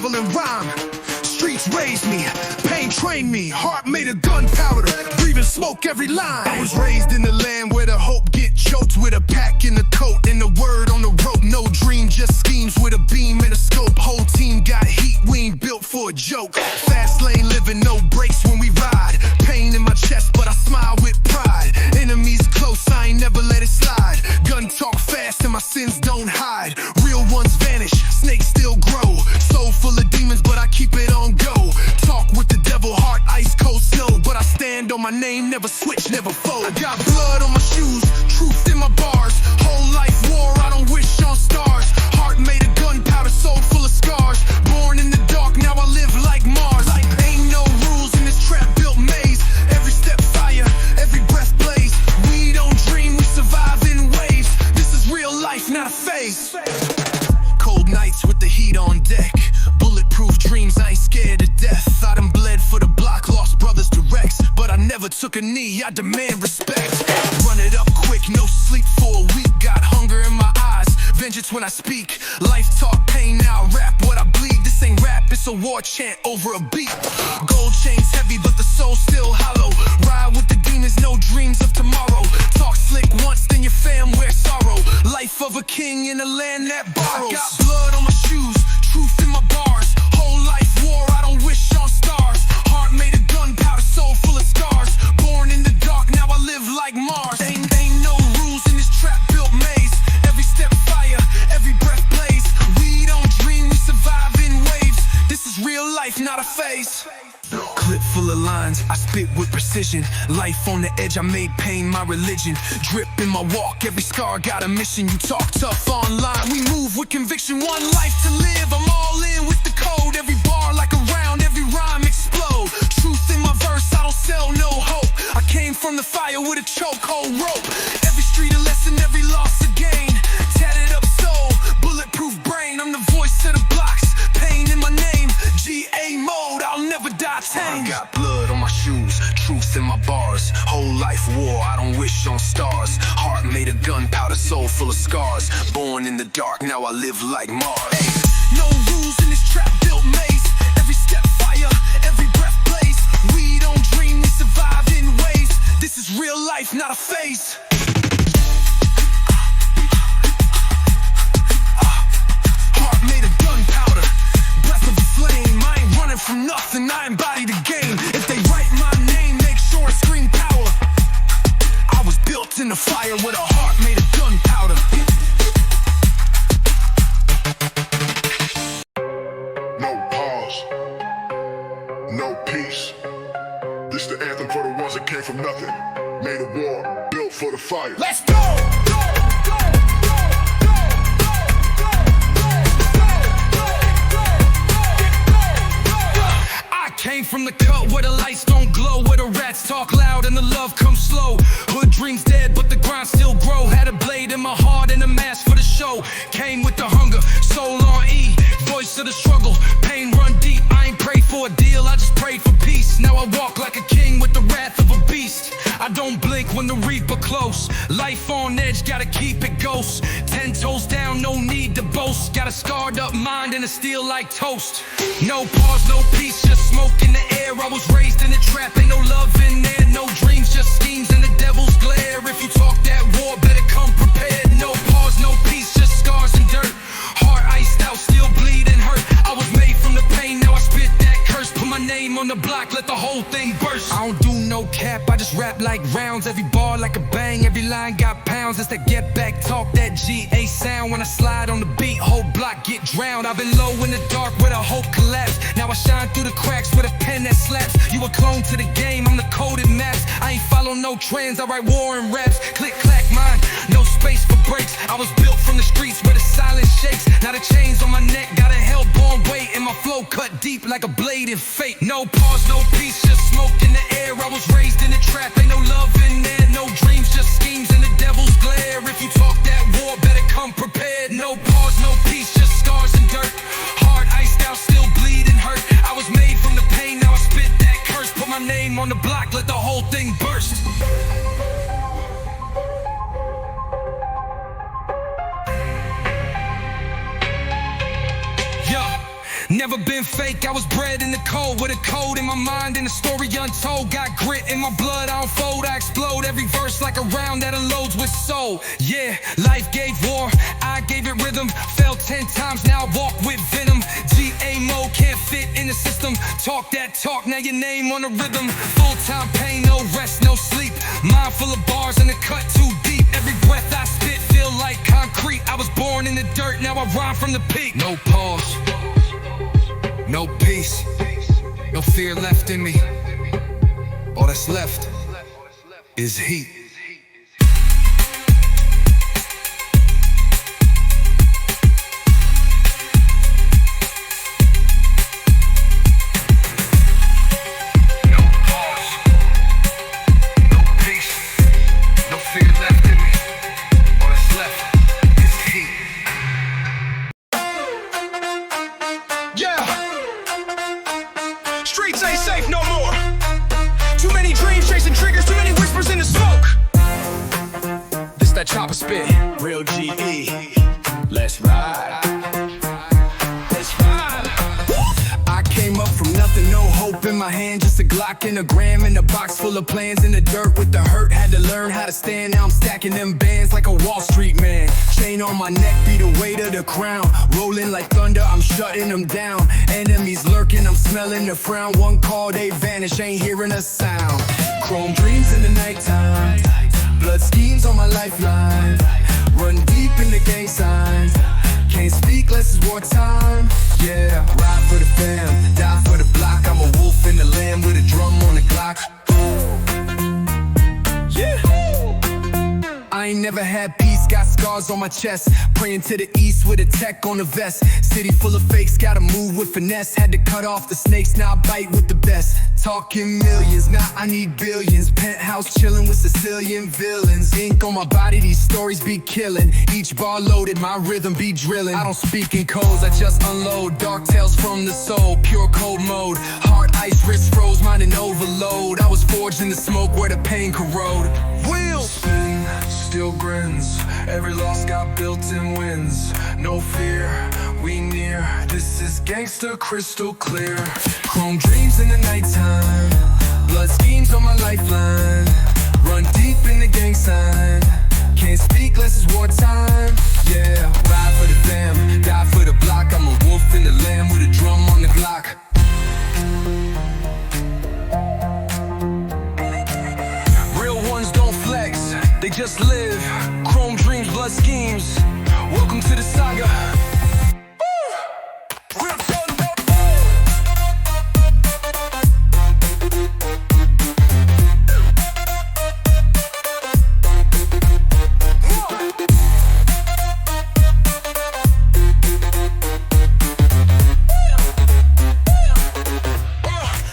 survival and rhyme. Streets raised me, pain trained me, heart made of gunpowder, breathing smoke every line. I was raised in the land where the hope get choked with a pack in the coat and the word on the rope. No dream, just schemes with a beam and a scope. Whole team got heat, we ain't built for a joke. Fast lane living, no brakes when we ride. Pain in my chest, but I smile with pride. Enemies close, I ain't never let it slide. Gun talk fast and my sins don't hide. Real ones vanish, snakes still grow. Soul full of demons, but I keep it on go. Talk with the devil, heart ice cold snow. But I stand on my name, never switch, never fold. I got blood on my shoes, truth in my bars. Whole life war, I don't wish on stars. Heart made of gunpowder, soul full of scars. Born in the dark, now I live like Mars. Ain't no rules in this trap-built maze. Every step fire, every breath blaze. We don't dream, we survive in waves. This is real life, not a phase. Cold nights with the heat on deck. Bulletproof dreams, I ain't scared of death. I done bled for the block, lost brothers to Rex. But I never took a knee, I demand respect. Run it up quick, no sleep for a week. Got hunger in my eyes, vengeance when I speak. Life talk, pain, now I rap what I bleed. This ain't rap, it's a war chant over a beat. Gold chains heavy, but the soul still hollow. Ride with the demons, no dreams of tomorrow. Talk slick once, then your fam wear sorrow. Life of a king in a land that borrows. I got blood on my shoes, truth in my bars. Whole life war, I don't wish on stars. Heart made of gunpowder, soul full of scars. Born in the dark, now I live like Mars. Ain't no rules in this trap-built maze. Every step fire, every breath blaze. We don't dream, we survive in waves. This is real life, not a phase. Clip full of lines, I spit with precision. Life on the edge, I made pain my religion. Drip in my walk, every scar got a mission. You talk tough online, we move with conviction. One life to live, I'm all in with the code. Every bar like a round, every rhyme explode. Truth in my verse, I don't sell no hope. I came from the fire with a chokehold rope. Every street a lesson, every loss a gain. Tatted up soul, bulletproof brain. I'm the voice of the blocks, pain in my name. GA mode, I'll never die tame. I got blood on my shoes, truth in my bars. Whole life war, I don't wish on stars. Heart made of gunpowder, soul full of scars. Born in the dark, now I live like Mars. No rules in this trap-built maze. Every step fire, every breath blaze. We don't dream, we survive in waves. This is real life, not a phase. Heart made of gunpowder, breath of a flame. I ain't running from nothing, I embody the game. If they write my name, make sure it scream power. I was built in the fire with a heart made of gunpowder. No pause, no peace. This the anthem for the ones that came from nothing. Made a war, built for the fire. Let's go! Came from the cut where the lights don't glow, where the rats talk loud and the love comes slow. Hood dreams dead, but the grind still grow. Had a blade in my heart and a mask for the show. Came with the hunger, soul on E, voice of the struggle. Pain run deep, I ain't prayed for a deal, I just prayed for peace. Now I walk like a king with the wrath of a beast. I don't blink when the reaper close. Life on edge, gotta keep it ghost. 10 toes down, no need to boast. Got a scarred up mind and a steel like toast. No pause, no peace, just smoke in the air. I was raised in a trap, ain't no love in there. No dreams, just schemes in the devil's glare. If you talk that war, better come prepared. No pause, no peace, just scars and dirt. Heart iced out, still bleeding hurt. I was made from the pain, now I spit that curse. Put my name on the block, let the whole thing burst. I don't do no cap, I just rap like rounds. Every bar like a bang, every line got pounds. It's that get back talk, that GA sound. When I slide on the beat, whole block get drowned. I've been low in the dark where the hope collapsed. Now I shine through the cracks with a pen that slaps. You a clone to the game, I'm the coded maps. I ain't follow no trends, I write war and raps. Click clack mine, no space for breaks. I was built from the streets where the silence shakes. Now the chains on my neck got a hellborn weight, and my flow cut deep like a blade in fate. No pause, no peace, just smoke in the air. I was raised in a trap, ain't no love in there. No dreams, just schemes in the devil's glare. If you talk that war, better come prepared. No pause, no peace, just scars and dirt. Heart iced out, still bleeding hurt. I was made from the pain, now I spit that curse. Put my name on the block, let the whole thing burst. Never been fake, I was bred in the cold, with a code in my mind and a story untold. Got grit in my blood, I don't fold, I explode. Every verse like a round that unloads with soul. Yeah, life gave war, I gave it rhythm. Fell 10 times, now I walk with venom. GA mode can't fit in the system. Talk that talk, now your name on the rhythm. Full-time pain, no rest, no sleep. Mind full of bars and the cut too deep. Every breath I spit feel like concrete. I was born in the dirt, now I rhyme from the peak. No pause, no peace, no fear left in me. All that's left is heat. Streets ain't safe no more. Too many dreams chasing triggers, too many whispers in the smoke. This that chopper spit, Real GE. Let's ride. Let's ride. I came up from nothing, no hope in my hand, just a Glock and a gram in a box full of plans. In the dirt with the hurt, had to learn how to stand. Now I'm stacking them bands like a Wall Street man. Chain on my neck, be the weight of the crown. Rolling like thunder, I'm shutting them down. Enemies lurking, I'm smelling the frown. One call, they vanish, ain't hearing a sound. Chrome dreams in the nighttime, blood schemes on my lifeline. Run deep in the gang signs, can't speak less is wartime. Yeah, ride for the fam, die for the block. I'm a wolf in the lamb with a drum on the Glock. Yeah, I ain't never had peace, got scars on my chest. Praying to the east with a tech on the vest. City full of fakes, gotta move with finesse. Had to cut off the snakes, now I bite with the best. Talking millions, now I need billions. Penthouse chilling with Sicilian villains. Ink on my body, these stories be killing. Each bar loaded, my rhythm be drilling. I don't speak in codes, I just unload. Dark tales from the soul, pure cold mode. Hard ice, wrist froze, mine in overload. I was forged in the smoke where the pain corrode. Wheels spin, still grins. Every loss got built-in wins. No fear, we near. This is gangster, crystal clear. Chrome dreams in the nighttime, blood schemes on my lifeline. Run deep in the gang sign, can't speak less is wartime. Yeah, ride for the fam, die for the block. I'm a wolf in the lamb with a drum on the Glock. Real ones don't flex, they just live. Chrome dreams, blood schemes. Welcome to the saga. We're talking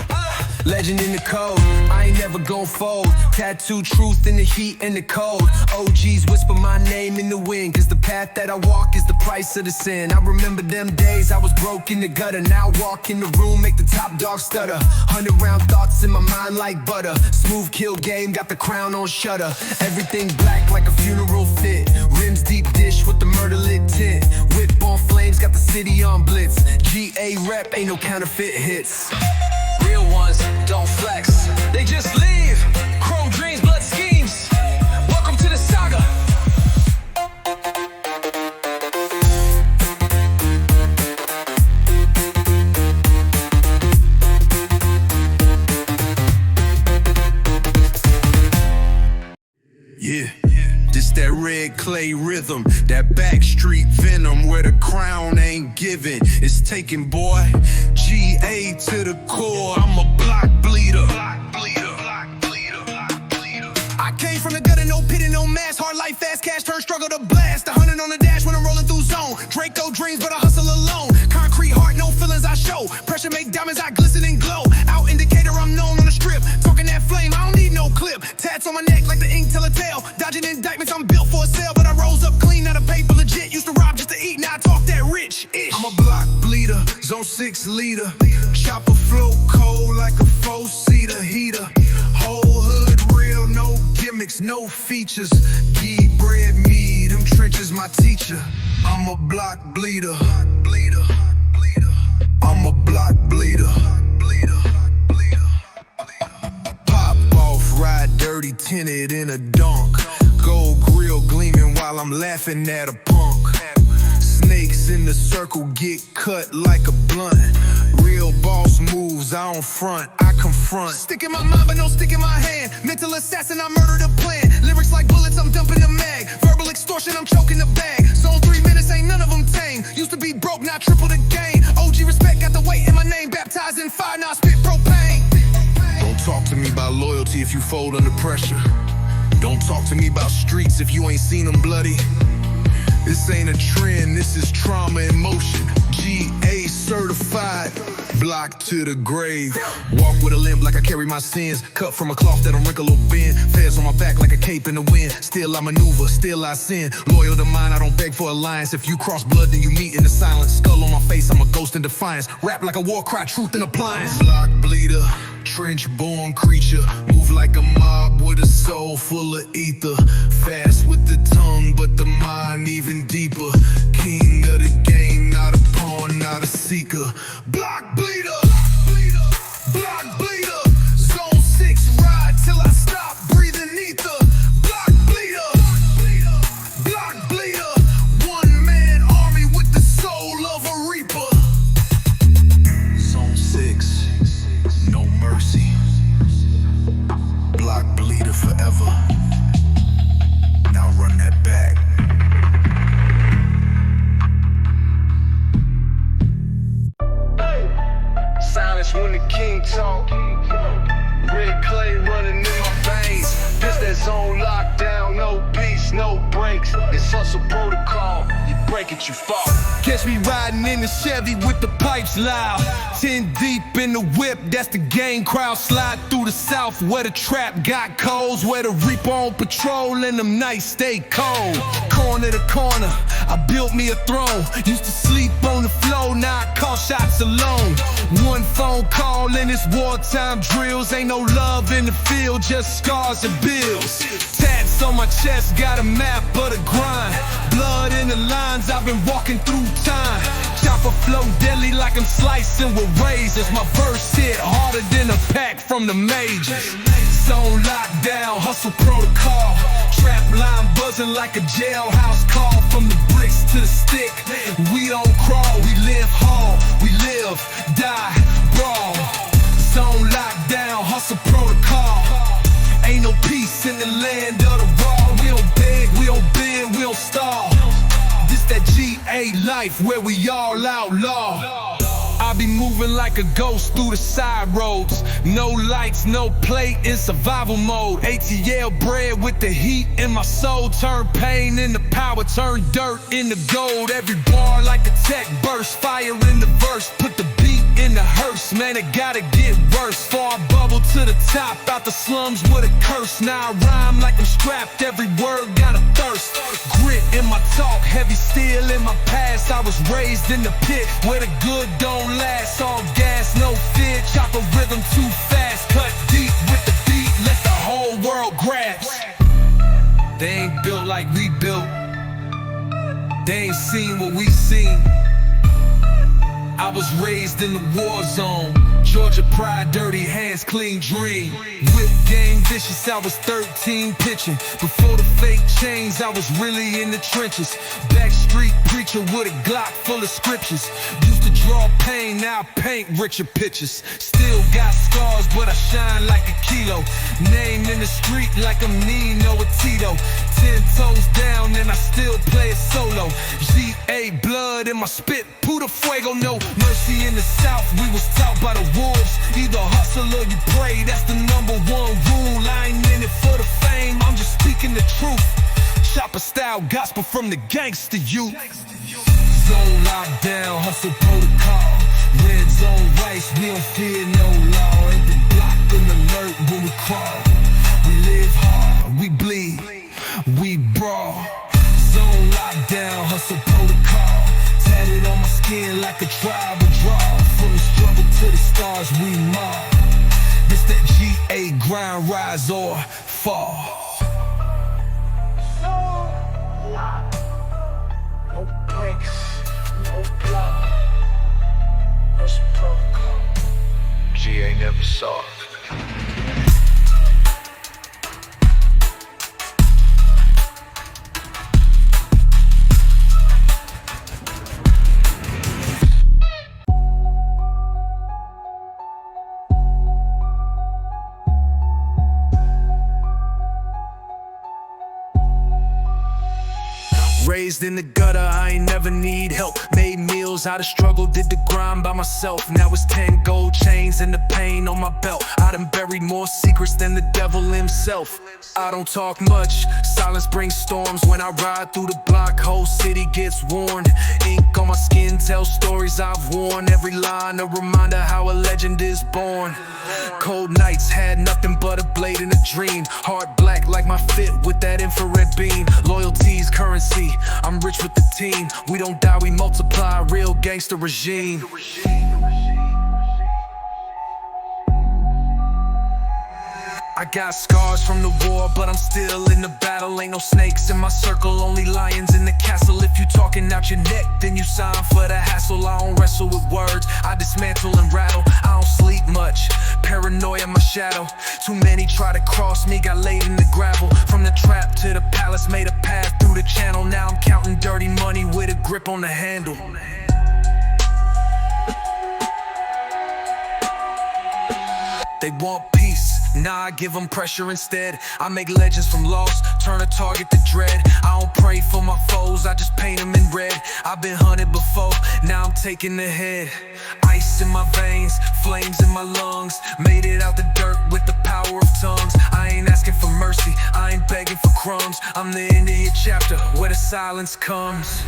about legend in the code, I ain't never gon' fold. Tattoo truth in the heat and the cold. OGs whisper my name in the wind, cause the path that I walk is the price of the sin. I remember them days I was broke in the gutter. Now walk in the room, make the top dog stutter. 100 round thoughts in my mind like butter. Smooth kill game, got the crown on shutter. Everything black like a funeral fit. Rims deep dish with the murder lit tint. Whip on flames, got the city on blitz. GA rep, ain't no counterfeit hits. Real ones don't flex, they just leave. Chrome dreams, blood schemes. Welcome to the saga. Yeah, this that red clay rhythm, that backstreet venom where the crown ain't given. It's taken, boy. GA to the core, I'm a block bleeder. I came from the gutter, no pit and no mask. Hard life, fast cash, turn struggle to blast. 100 on the dash when I'm rolling through zone. Draco dreams, but I hustle alone. Concrete heart, no feelings I show. Pressure make diamonds, I glisten and glow. Out indicator, I'm known on the strip. Talking that flame, I don't need no clip. Tats on my neck like the ink tell a tale. Dodging indictments, I'm built for a sale. But I rose up clean, out of paper legit. Used to rob just to eat, now I talk that rich-ish. I'm a block bleeder, zone 6 leader. Chopper flow cold like a 4-seater heater. Whole hood real, no gimmicks, no features. Ghee bread me, them trenches my teacher. I'm a block bleeder. I'm a block bleeder. Pop off, ride dirty, tinted in a dunk. Gold grill gleaming while I'm laughing at a punk. Snakes in the circle get cut like a blunt. Real boss moves, I don't front, I confront. Stick in my mind, but no stick in my hand. Mental assassin, I murdered a plan. Lyrics like bullets, I'm dumping the mag. Verbal extortion, I'm choking the bag. Zone 3 minutes, ain't none of them tame. Used to be broke, now triple the gain. OG respect, got the weight in my name. Baptized in fire, now I spit propane. Don't talk to me about loyalty if you fold under pressure. Don't talk to me about streets if you ain't seen them bloody. This ain't a trend, this is trauma in motion. GA certified, block to the grave. Walk with a limp like I carry my sins. Cut from a cloth that'll wrinkle or bend. Feds on my back like a cape in the wind. Still I maneuver, still I sin. Loyal to mine, I don't beg for alliance. If you cross blood, then you meet in the silence. Skull on my face, I'm a ghost in defiance. Rap like a war cry, truth in appliance. Block bleeder, trench-born creature. Move like a mob with a soul full of ether. Fast with the tongue, but the mind even deeper. King of the game, not a pawn, not a seeker. Block bleeder, block bleeder. Zone 6 ride till I stop breathing ether. Block bleeder, block bleeder. One-man army with the soul of a reaper. Zone 6, no mercy. Block bleeder forever. Now run that back. Silence when the king talk. Red clay running in my veins. This that zone lockdown, no peace, no breaks. It's hustle protocol. You break it, you fall. Catch me riding in the Chevy with the pipes loud. 10 deep in the whip, that's the gang crowd. Slide through the south where the trap got coals. Where the reaper on patrol and them nights stay cold. Corner to corner, I built me a throne. Used to sleep on the floor, now I call shots alone. One phone call and it's wartime drills. Ain't no love in the field, just scars and bills. Tats on my chest, got a map of the grind. Blood in the lines, I've been walking through time. Chopper flow deadly like I'm slicing with razors. My verse hit harder than a pack from the majors. Zone lockdown, hustle protocol. Trap line buzzing like a jailhouse call. From the bricks to the stick, we don't crawl. We live hard, we live, die, brawl. Zone lockdown, hustle protocol. Ain't no peace in the land of the raw. We don't beg, we don't bend, we don't stall. This that GA life where we all outlaw. I be moving like a ghost through the side roads. No lights, no plate, in survival mode. ATL bred with the heat in my soul. Turn pain into power, turn dirt into gold. Every bar like a tech burst, fire in the verse. Put the beat in the hearse, man, it gotta get worse. Before I bubble to the top, out the slums with a curse. Now I rhyme like I'm strapped, every word got a thirst. Grit in my talk, heavy steel in my past. I was raised in the pit where the good don't last. All gas, no fear, chop a rhythm too fast. Cut deep with the beat, let the whole world grasp. They ain't built like we built. They ain't seen what we seen. I was raised in the war zone. Georgia pride, dirty hands, clean dream. Whip game vicious, I was 13 pitching. Before the fake chains, I was really in the trenches. Backstreet preacher with a Glock full of scriptures. Used to draw pain, now I paint richer pictures. Still got scars, but I shine like a kilo. Name in the street like I'm Nino or Tito. 10 toes down and I still play it solo. GA blood in my spit, puta fuego, no mercy in the south. We was taught by the wolves. Either hustle or you pray, that's the #1 rule. I ain't in it for the fame, I'm just speaking the truth. Chopper style gospel from the gangster youth. Zone lockdown, hustle protocol. Red zone rice, we don't fear no law. Ain't the block and alert when we crawl. We live hard, we bleed, we brawl. Zone lockdown, hustle protocol. Tatted on my skin like a tribal draw. From the struggle to the stars, we mob. This that GA grind, rise or fall. No breaks, no block. saw. Raised in the gutter, I ain't never need help. Made meals out of struggle, did the grind by myself. Now it's 10 gold chains and the pain on my belt. I done buried more secrets than the devil himself. I don't talk much, silence brings storms. When I ride through the block, whole city gets warned. Ink on my skin tells stories I've worn. Every line a reminder how a legend is born. Cold nights had nothing but a blade and a dream. Heart black like my fit with that infrared beam. Loyalty's currency, I'm rich with the team. We don't die, we multiply, real gangster regime. I got scars from the war, but I'm still in the battle. Ain't no snakes in my circle, only lions in the castle. If you talking out your neck, then you sign for the hassle. I don't wrestle with words, I dismantle and rattle. I don't sleep much, paranoia my shadow. Too many try to cross me, got laid in the gravel. From the trap to the palace, made a path through the channel. Now I'm counting dirty money with a grip on the handle. They want peace, nah, I give them pressure instead. I make legends from lost, turn a target to dread. I don't pray for my foes, I just paint them in red. I've been hunted before, now I'm taking the head. Ice in my veins, flames in my lungs. Made it out the dirt with the power of tongues. I ain't asking for mercy, I ain't begging for crumbs. I'm the end of your chapter, where the silence comes.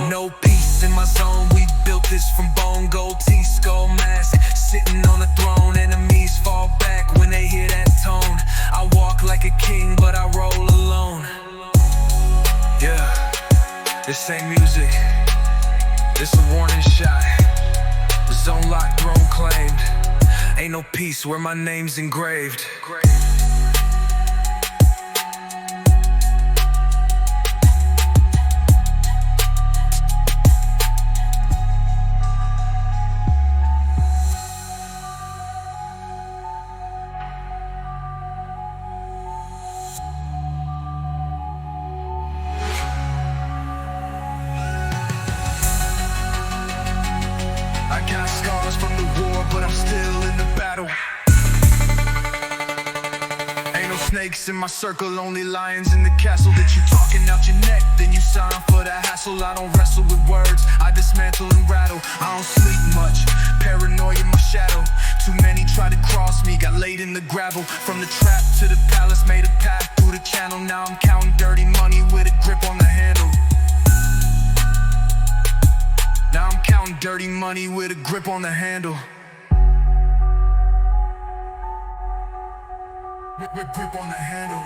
No peace in my zone, we built this from bone. Gold teeth, skull mask, sitting on the throne. Enemies fall back when they hear that tone. I walk like a king, but I roll alone. Yeah, this ain't music, this a warning shot. Zone locked, throne claimed. Ain't no peace where my name's engraved. I got scars from the war, but I'm still in the battle. Ain't no snakes in my circle, only lions in the castle. That you talking out your neck, then you sign for the hassle. I don't wrestle with words, I dismantle and rattle. I don't sleep much, paranoia my shadow. Too many try to cross me, got laid in the gravel. From the trap to the palace, made a path through the channel. Now I'm counting dirty money with a grip on the handle. Now I'm counting dirty money with a grip on the handle. Grip on the handle.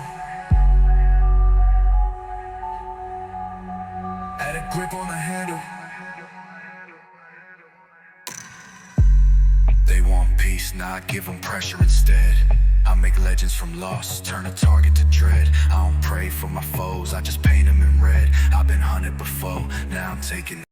Add a grip on the handle. They want peace, nah, I give them pressure instead. I make legends from lost, turn a target to dread. I don't pray for my foes, I just paint them in red. I've been hunted before, now I'm taking.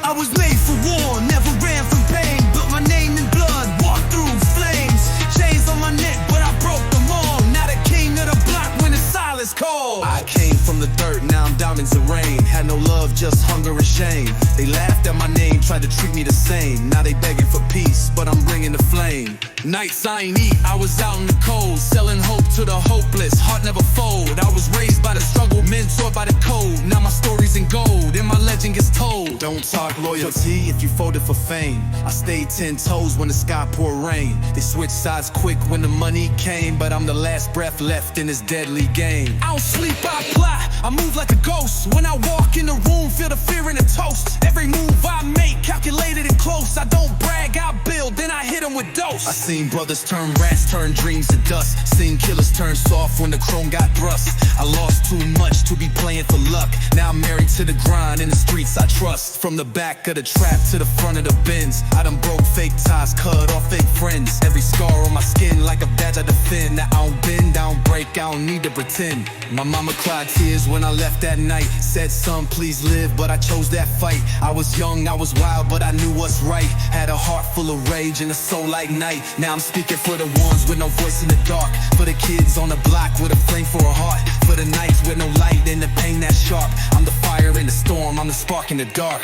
I was made for war, never ran from pain. Built my name in blood, walked through flames. Chains on my neck, but I broke them all. Now the king of the block when the silence called. I came from the dirt, now I'm diamonds and rain. Had no love, just hunger and shame. They laughed at my name, tried to treat me the same. Now they begging for peace, but I'm bringing the flame. Nights I ain't eat, I was out in the cold. Selling hope to the hopeless, heart never fold. I was raised by the struggle, mentored by the code. Now my story's in gold, and my legend gets told. Don't talk loyalty if you folded for fame. I stayed 10 toes when the sky poured rain. They switched sides quick when the money came, but I'm the last breath left in this deadly game. I don't sleep, I plot, I move like a ghost. When I walk in the room, feel the fear in the toast. Every move I make, calculated and close. I don't brag, I build, then I hit hit him with dose. I seen brothers turn rats, turn dreams to dust. Seen killers turn soft when the chrome got thrust. I lost too much to be playing for luck. Now I'm married to the grind, in the streets I trust. From the back of the trap to the front of the Benz, I done broke fake ties, cut off fake friends. Every scar on my skin like a badge I defend. Now I don't bend, I don't break, I don't need to pretend. My mama cried tears when I left that night. Said, son, please live, but I chose that fight. I was young, I was wild, but I knew what's right. Had a heart full of rage and a soul like night. Now I'm speaking for the ones with no voice in the dark. For the kids on the block with a flame for a heart. For the nights with no light and the pain that's sharp. I'm the fire in the storm, I'm the spark in the dark.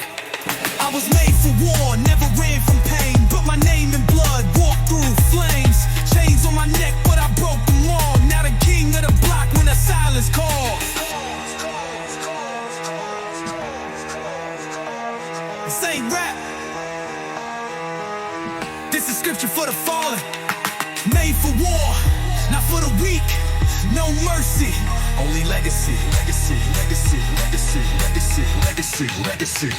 I was made for war, never ran from pain. Put my name in blood, walked through flames. Chains on my neck, but I broke them all. Now the king of the block when the silence calls. This ain't rap. This is scripture for the fallen. Made for war, not for the weak. No mercy, Only legacy, legacy, legacy, legacy, legacy, legacy, legacy.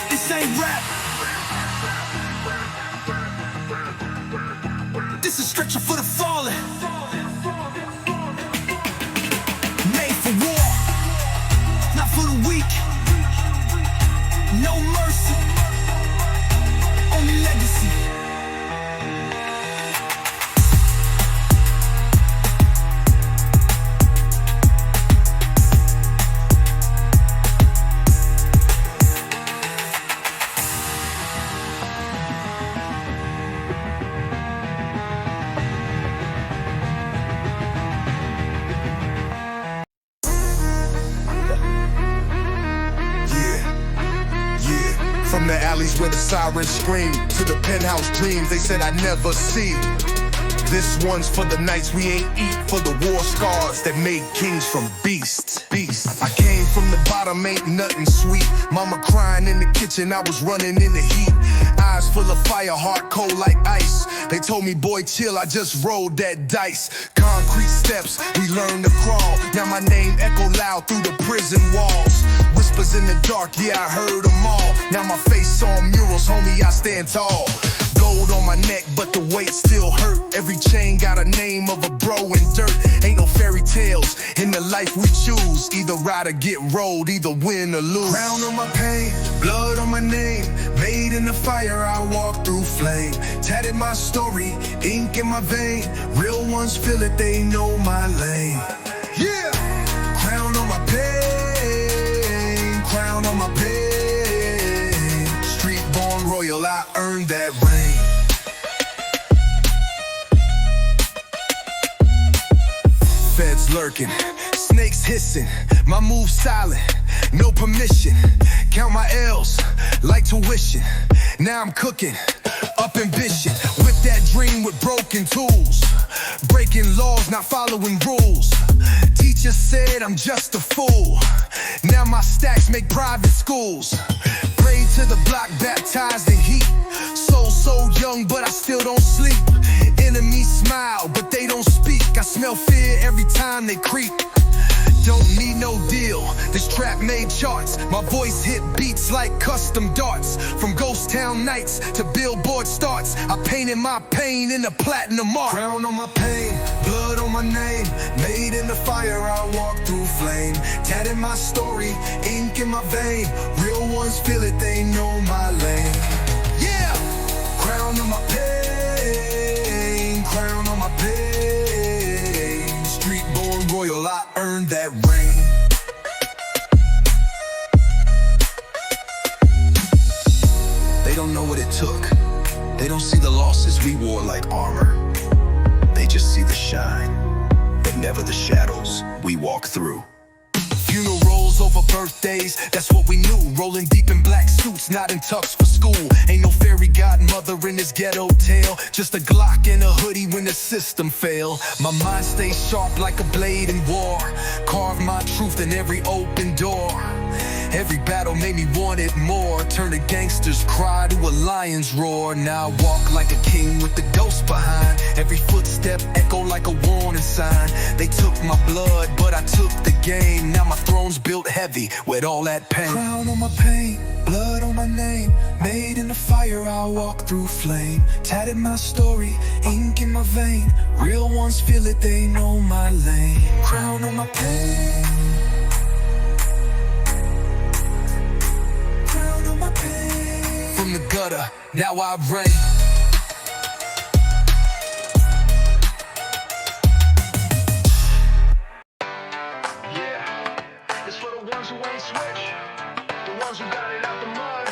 this ain't rap. This is scripture for the fallen. Made for war, not for the weak. No mercy, only legacy. From the alleys where the sirens scream to the penthouse dreams they said I'd never see. This one's for the nights we ain't eat, for the war scars that made kings from beasts. I came from the bottom, ain't nothing sweet. Mama crying in the kitchen, I was running in the heat. Eyes full of fire, heart cold like ice. They told me, boy, chill, I just rolled that dice. Concrete steps, we learned to crawl. Now my name echo loud through the prison walls. Whispers in the dark, yeah, I heard them all. Now my face on murals, homie, I stand tall. Gold on my neck, but the weight still hurt. Every chain got a name of a bro in dirt. Ain't no fairy tales in the life we choose. Either ride or get rolled, either win or lose. Crown on my pain, blood on my name. Made in the fire, I walk through flame. Tatted my story, ink in my vein. Real ones feel it, they know my lane. Yeah! Crown on my pain, crown on my pain. Street born royal, I earned that reign. Feds lurking, snakes hissing, my move silent, no permission. Count my L's like tuition. Now I'm cooking up ambition. Whip that dream with broken tools. Breaking laws, not following rules. Teacher said I'm just a fool. Now my stacks make private schools. Prayed to the block, baptized in heat. Soul so young, but I still don't sleep. Enemies smile, but they don't speak. I smell fear every time they creep. Don't need no deal, this trap made charts. My voice hit beats like custom darts. From ghost town nights to billboard starts, I painted my pain in a platinum mark. Crown on my pain, blood on my name. Made in the fire, I walk through flame. Tatted my story, ink in my vein. Real ones feel it, they know my lane. Yeah! Crown on my pain, crown on my pain. Street born royal, I earned that reign. They don't know what it took. They don't see the losses we wore like armor. They just see the shine, but never the shadows we walk through. Funerals over birthdays, that's what we knew. Rolling deep in black suits, not in tux for school. Ain't no fairy godmother in this ghetto tale. Just a Glock and a hoodie when the system fail. My mind stays sharp like a blade in war. Carve my truth in every open door. Every battle made me want it more. Turned a gangster's cry to a lion's roar. Now I walk like a king with the ghost behind. Every footstep echo like a warning sign. They took my blood, but I took the game. Now my throne's built heavy with all that pain. Crown on my pain, blood on my name. Made in the fire, I'll walk through flame. Tatted my story, ink in my vein. Real ones feel it, they know my lane. Crown on my pain. Crown on my pain. From the gutter, now I reign. Yeah, it's for the ones who ain't switch, the ones who got it out the mud.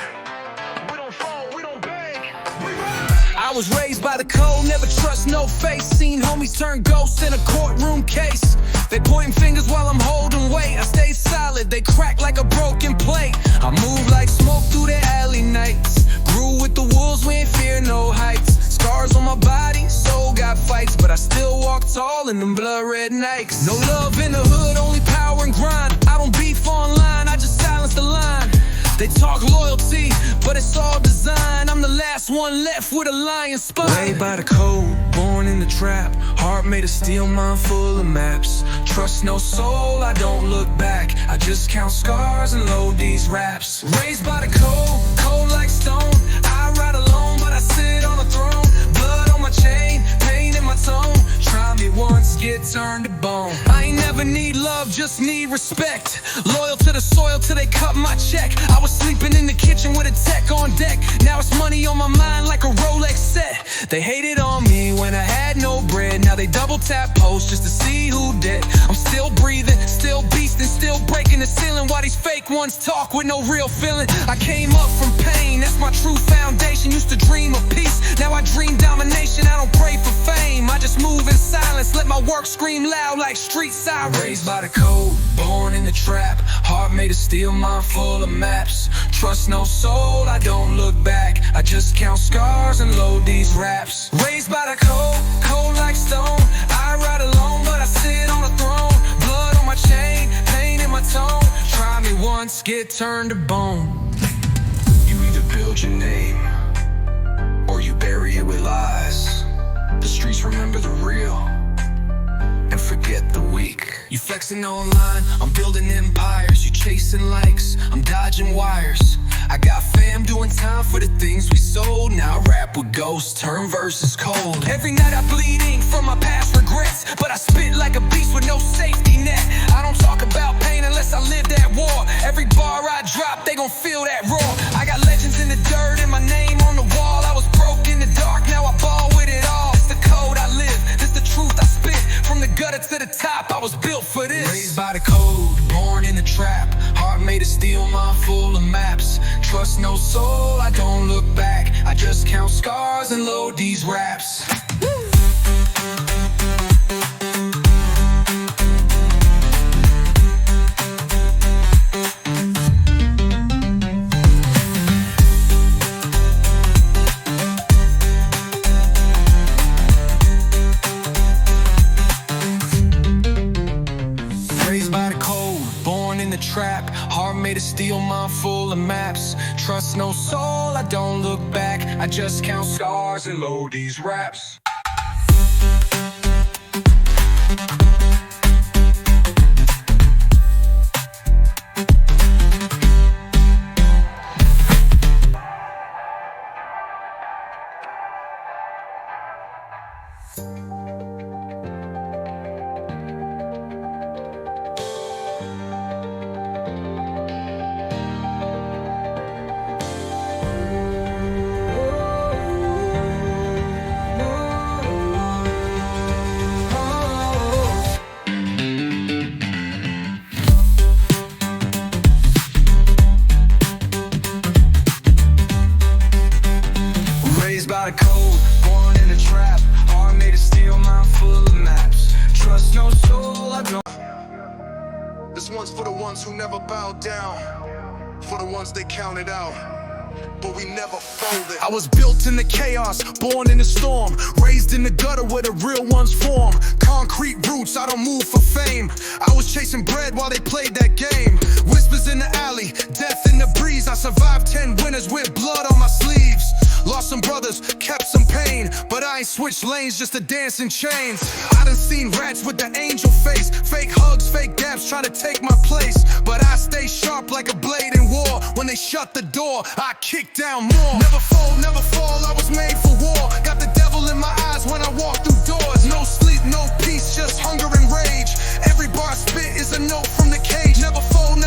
We don't fall, we don't beg, we rise. I was raised by the code, never trust no face. Seen homies turn ghosts in a courtroom case. They pointing fingers while I'm holding weight. I stay solid, they crack like a broken plate. I move like smoke through the alley nights. Grew with the wolves, we ain't fear no heights. Scars on my body, soul got fights, but I still walk tall in them blood red Nikes. No love in the hood, only power and grind. I don't beef online, I just silence the line. They talk loyalty, but it's all design. I'm the last one left with a lion spine. Raised by the code, born in the trap. Heart made of steel, mind full of maps. Trust no soul, I don't look back. I just count scars and load these raps. Raised by the code, cold like stone. I ride alone, but I sit on a throne. Blood on my chain, pain in my tone. Try me once, get turned to bone. I ain't never need love, just need respect. Loyal to the soil till they cut my check. I was sleeping in the kitchen with a tech on deck. Now it's money on my mind like a Rolex set. They hated on me when I had no bread. Now they double tap posts just to see who dead. I'm still breathing, still beasting, still breaking the ceiling. While these fake ones talk with no real feeling. I came up from pain, that's my true foundation. Used to dream of peace, now I dream domination. I don't pray for fame, I just move in silence. Let my work scream loud like street sirens. Raised by the code, born in the trap. Heart made of steel, mind full of maps. Trust no soul, I don't look back. I just count scars and load these raps. Raised by the code, cold like stone. I ride alone, but I sit on a throne. Blood on my chain, pain in my tone. Try me once, get turned to bone. You either build your name, or you bury it with lies. The streets remember the real, and forget the weak. You flexing online, I'm building empires. You chasing likes, I'm dodging wires. I got fam doing time for the things we sold. Now I rap with ghosts, turn verses cold. Every night I bleed ink from my past regrets, but I spit like a beast with no safety net. I don't talk about pain unless I live that war. Every bar I drop, they gon' feel that roar. I got legends in the dirt and my name on the wall. I was broke in the dark, now I ball with it all. It's the code I live, it's the truth I spit. From the gutter to the top, I was built for this. Raised by the code, born in the trap. Heart made of steel, mind full of maps. Trust no soul, I don't look back. I just count scars and load these raps. Raised by the code, born in the trap. Heart made of steel, mind full of maps. Trust no soul, I don't look back. I just count scars and load these raps. By the code, born in a trap. Heart made of steel, mind full of maps. Trust no soul, I don't. This one's for the ones who never bowed down, for the ones they counted out. but we never folded. I was built in the chaos, born in the storm, raised in the gutter where the real ones form. Concrete roots, I don't move for fame. I was chasing bread while they played that game. Whispers in the alley, death in the breeze. I survived 10 winters with blood on my sleeves. Lost some brothers, kept some pain, but I ain't switched lanes just to dance in chains. I done seen rats with the angel face, fake hugs, fake dabs trying to take my place, but I stay sharp like a blade in war. When they shut the door, I kick down more. Never fall, I was made for war. Got the devil in my eyes when I walk through doors. No sleep, no peace, just hunger and rage. Every bar I spit is a note from the cage. Never fall,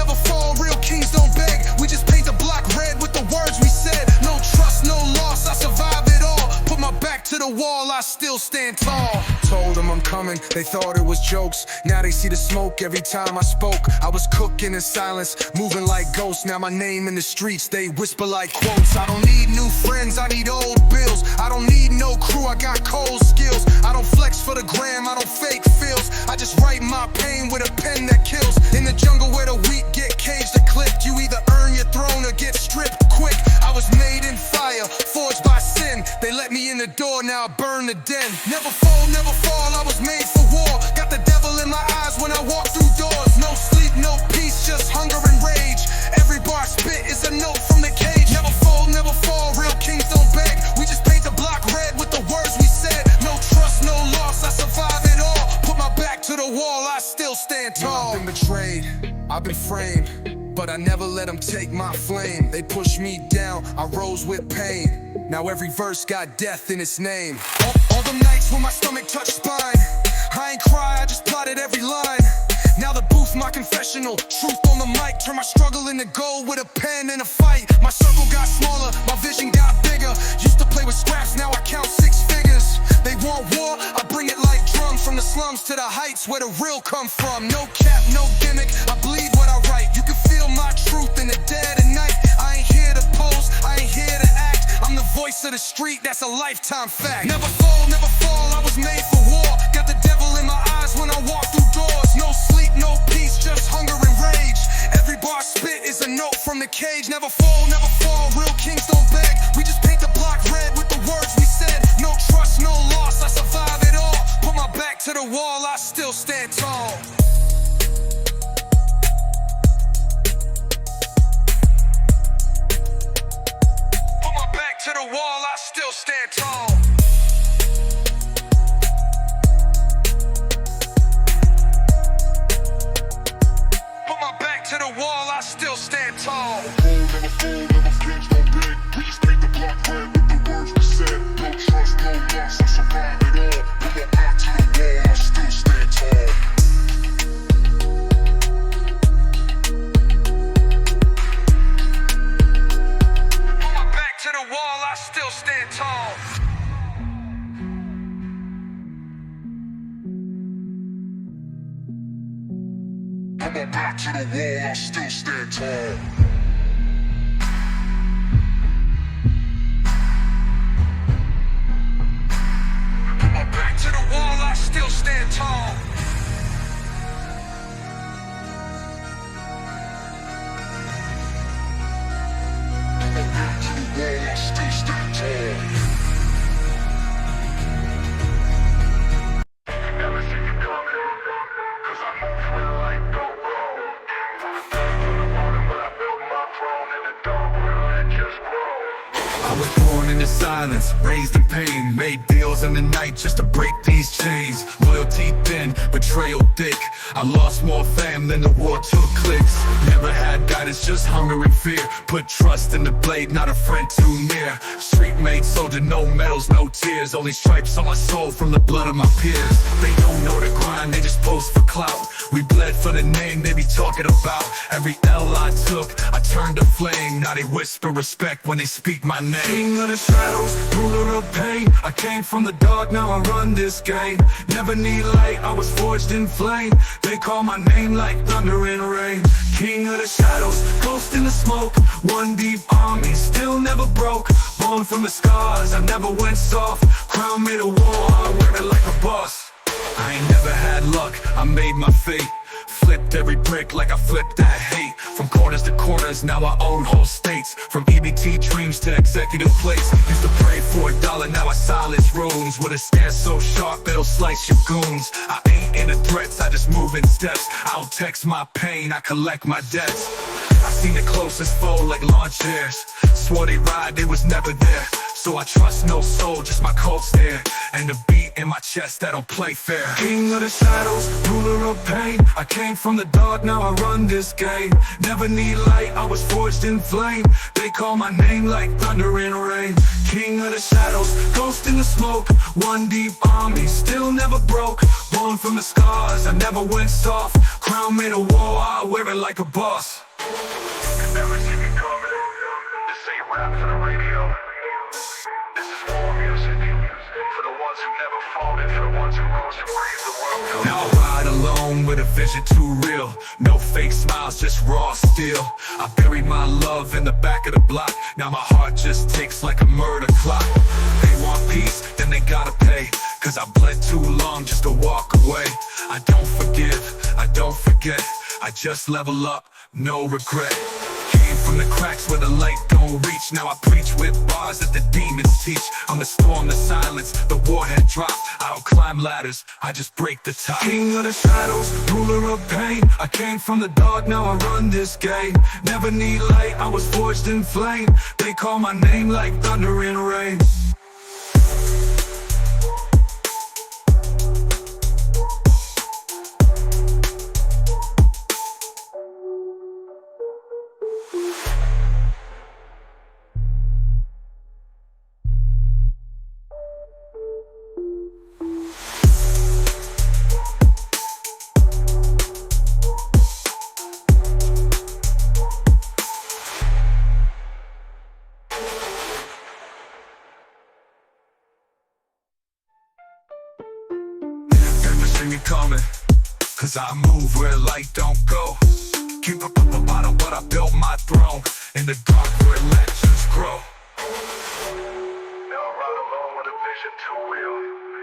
real kings don't beg. We just paint the block red with the words we said. No trust, no loss, I survive it all. Put my back to the wall, I still stand tall. Told them I'm coming, they thought it was jokes. Now they see the smoke every time I spoke. I was cooking in silence, moving like ghosts. Now my name in the streets, they whisper like quotes. I don't need new friends, I need old bills. I don't need no crew, I got cold skills. I don't flex for the gram, I don't fake feels. I just write my pain with a pen that kills. In the jungle where the weak get caged and clipped, you either earn your throne or get stripped quick. I was made in fire, forged by sin. They let me in the door, now I burn the den. Never fall, I was made for war. Got the devil in my eyes when I walk through doors. No sleep, no peace, just hunger and rage. Every bar I spit is a note from the cage. Never fall, real kings don't beg. We just paint the block red with the words we said. No trust, no loss, I survive it all. Put my back to the wall, I still stand tall. I've been betrayed, I've been framed, but I never let them take my flame. They pushed me down, I rose with pain. Now every verse got death in its name. All the nights when my stomach touched spine, I ain't cry, I just plotted every line. Now the booth, my confessional, truth on the mic. Turn my struggle into gold with a pen and a fight. My circle got smaller, my vision got bigger. Used to play with scraps, now I count 6 figures. They want war, I bring it like drums. From the slums to the heights where the real come from. No cap, no gimmick, I bleed what I write. You can feel my truth in the dead of night. I ain't here to pose, I ain't here to act. I'm the voice of the street, that's a lifetime fact. Never fall, I was made for war. Got the devil in my eyes when I walk through doors. No sleep, no peace, just hunger and rage. Every bar I spit is a note from the cage. Never fall, real kings don't beg. We just paint the block red with the words we said. No trust, no loss, I survive it all. Put my back to the wall, I still stand tall. Put my back to the wall, I still stand tall. Put my back to the wall, I still stand tall. Never fall, kings don't beg. We just paint the block red with the words we said. No trust, no loss, I survive it all. Put my back to the wall, I still stand tall. Put my back to the wall, I still stand tall. Put my back to the wall, I still stand tall. Put my back to the wall, I still stand tall. Put my back to the wall, I still stand tall. Never see you coming, 'cause I move with light, no road. But I built my throne in the dark where land just grows. I was born in the silence, raised in pain. Made deals in the night just to break these chains. Loyalty thin, betrayal thick. I lost more fam than the war took clicks. Never had guidance, just hunger and fear. Put trust in the blade, not a friend too near. Street made soldier, no medals, no tears. Only stripes on my soul from the blood of my peers. They don't know the grind, they just post for clout. We bled for the name they be talking about. Every L I took, I turned to flame. Now they whisper respect when they speak my name. King of the shadows, ruler of pain. I came from the dark, now I run this game. Never need light, I was forged in flame. They call my name like thunder and rain. King of the shadows, ghost in the smoke. One deep army, still never broke. Born from the scars, I never went soft. Crown made a war, I wear it like a boss. I ain't never had luck, I made my fate. Flipped flipped every brick like I flipped that hate. From corners to corners, now I own whole states. From EBT dreams to executive place. Used to pray for $1, now I silence rooms. With a stare so sharp, it'll slice your goons. I ain't into threats, I just move in steps. I don't text my pain, I collect my debts. I seen the closest foe like lawn chairs. Swore they ride, they was never there. So I trust no soul, just my cold stare. And the beat in my chest that don't play fair. King of the shadows, ruler of pain. I came from the dark, now I run this game. Never need light, I was forged in flame. They call my name like thunder and rain. King of the shadows, ghost in the smoke. One deep army, still never broke. Born from the scars, I never went soft. Crown made a war, I wear it like a boss. Never see me coming. This ain't rap for the radio. This is war music. For the ones who never folded, for the ones who rose to raise the world. Now I ride alone with a vision too real. No fake smiles, just raw steel. I buried my love in the back of the block. Now my heart just ticks like a murder clock. They want peace, then they gotta pay. Cause I bled too long just to walk away. I don't forgive, I don't forget. I just level up, no regret. Came from the cracks where the light don't reach. Now I preach with bars that the demons teach. I'm the storm, the silence, the warhead drop. I don't climb ladders, I just break the top. King of the shadows, ruler of pain. I came from the dark, now I run this game. Never need light, I was forged in flame. They call my name like thunder and rain. Me coming, cause I move where light don't go. Keep up the bottom, but I built my throne in the dark where legends grow. Now I ride alone with a vision too real.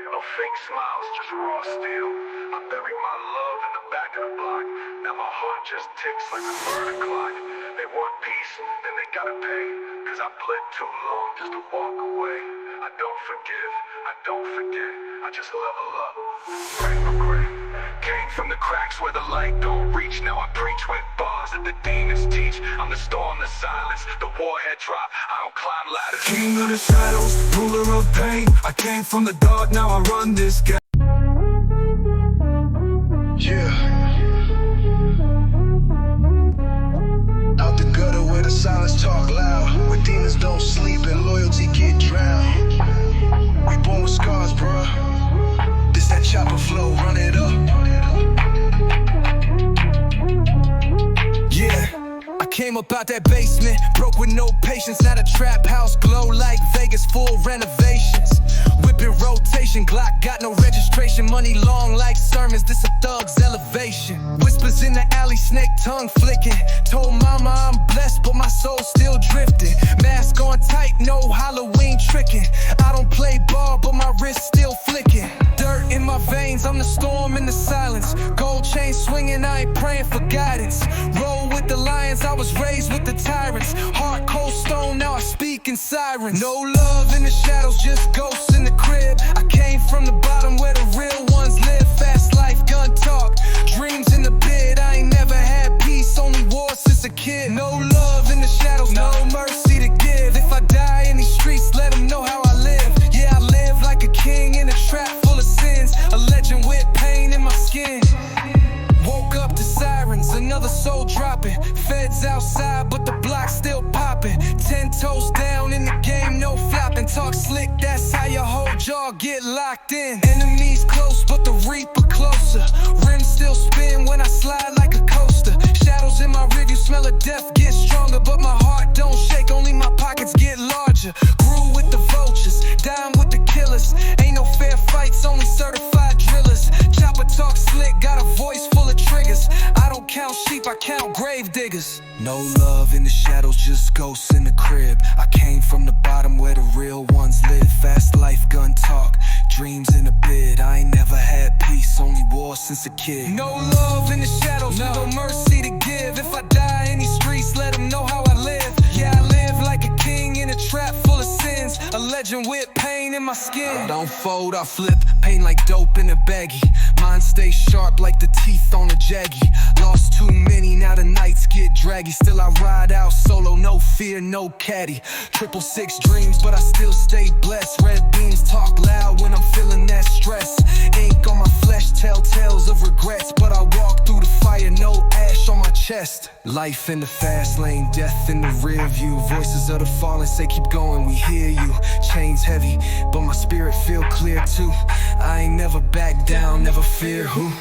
No fake smiles, just raw steel. I buried my love in the back of the block. Now my heart just ticks like a murder clock. They want peace, then they gotta pay. Cause I bled too long just to walk away. I don't forgive, I don't forget. I just level up, pray for great. Came from the cracks where the light don't reach. Now I preach with bars that the demons teach. I'm the storm, the silence, the warhead drop. I don't climb ladders. King of the shadows, ruler of pain. I came from the dark, now I run this game. Yeah. Out the gutter where the silence talk loud, where demons don't sleep and loyalty get drowned. We born with scars, bruh. This that chopper flow, run it up. Yeah, I came up out that basement, broke with no patience. Now the trap house glow like Vegas, full renovations. Whipping rotation, Glock got no registration. Money long like sermons, this a thug's elevation. Whispers in the alley, snake tongue flicking. Told mama I'm blessed, but my soul still drifting. Mask on tight, no Halloween tricking. I don't play ball, but my wrist still flicking. Dirt in my veins, I'm the storm in the silence. Gold chain swinging, I ain't praying for guidance. Roll with the lions, I was raised with the tyrants. Heart cold stone, now I speak in sirens. No love in the shadows, just ghosts in the crib. I came from the bottom where the real ones live. Fast life, gun talk, dreams in the bed. I ain't never had peace, only war since a kid. No love in the shadows, no mercy to give. If I die in these streets, let them know how I live. Yeah, I live like a king in a trap full of sins. A legend with pain in my skin. Woke up to sirens, another soul dropping. Feds outside, but the block's still popping. 10 toes down in the game, no flopping. Talk slick, that's how your whole jaw get locked in. Enemies close, but the reaper closer. Rims still spin when I slide like a coaster. Shadows in my rearview, smell of death get stronger. But my heart don't shake, only my pockets get larger. Grew with the vultures, dime with the killers. Ain't no fair fights, only certified drillers. Chopper talk slick, got a voice full of triggers. I don't count sheep, I count grave diggers. No love in the shadows, just ghosts in the crib. I came from the bottom where the real ones live. Fast life, gun talk, dreams in a bid. I ain't never had peace, only war since a kid. No love in in the shadows, no mercy to give. If I die in these streets, let them know how I live. Yeah, I live like a king in a trap full of sins, a legend with pain in my skin. I don't fold, I flip, pain like dope in a baggie. Mind stays sharp like the teeth on a jaggy. Lost too many, now the nights get draggy. Still I ride out solo, no fear, no caddy. 666 dreams, but I still stay blessed. Red beams talk loud when I'm feeling that stress. Ink on my flesh, tell tales of regrets, but I walk through the fire, no ash on my chest. Life in the fast lane, death in the rear view. Voices of the fallen say keep going, we hear you. Chains heavy, but my spirit feel clear too. I ain't never back down, never fear who.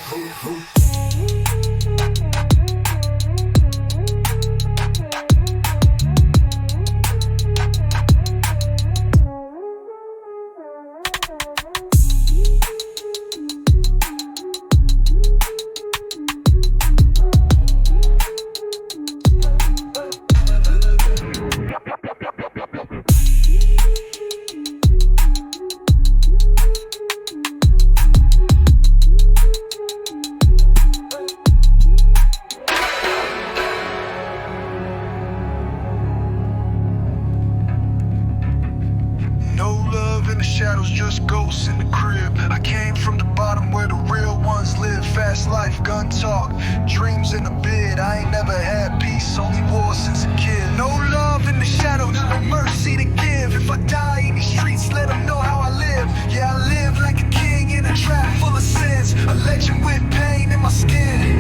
Shadows, just ghosts in the crib. I came from the bottom where the real ones live. Fast life, gun talk, dreams in a bid. I ain't never had peace, only war since a kid. No love in the shadows, no mercy to give. If I die in these streets, let them know how I live. Yeah, I live like a king in a trap full of sins, a legend with pain in my skin.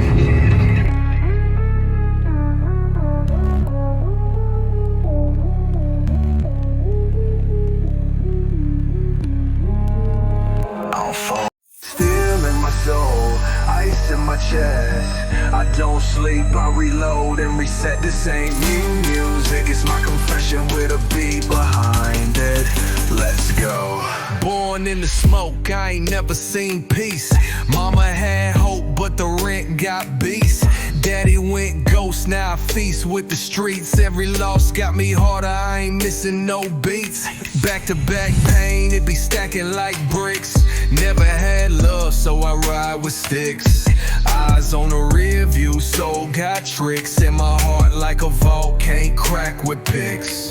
Ice in my chest, I don't sleep, I reload and reset. This ain't new music, it's my confession with a beat behind it. Let's go. Born in the smoke, I ain't never seen peace. Mama had hope, but the rent got beast. Daddy went ghost, now I feast with the streets. Every loss got me harder, I ain't missing no beats. Back to back pain, it be stacking like bricks. Never had love, so I ride with sticks. Eyes on the rear view, soul got tricks. In my heart like a vault, can't crack with picks.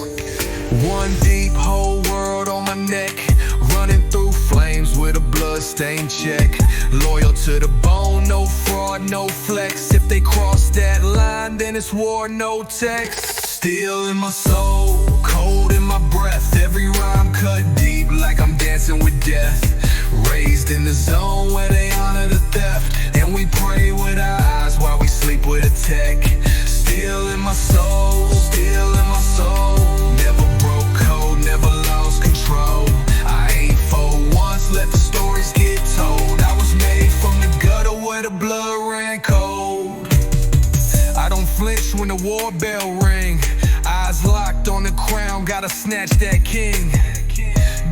One deep, whole world on my neck, running through flames with a bloodstained check. Loyal to the bone, no fraud, no flex. If they cross that line, then it's war, no text. Steel in my soul, cold in my breath. Every rhyme cut deep like I'm dancing with death. Raised in the zone where they honor the theft, and we pray with our eyes while we sleep with a tech. Steel in my soul, steel in my soul. Never broke code, never lost control. I ain't for once, let the stories get told. I was made from the gutter where the blood ran cold. I don't flinch when the war bell ring. Eyes locked on the crown, gotta snatch that king.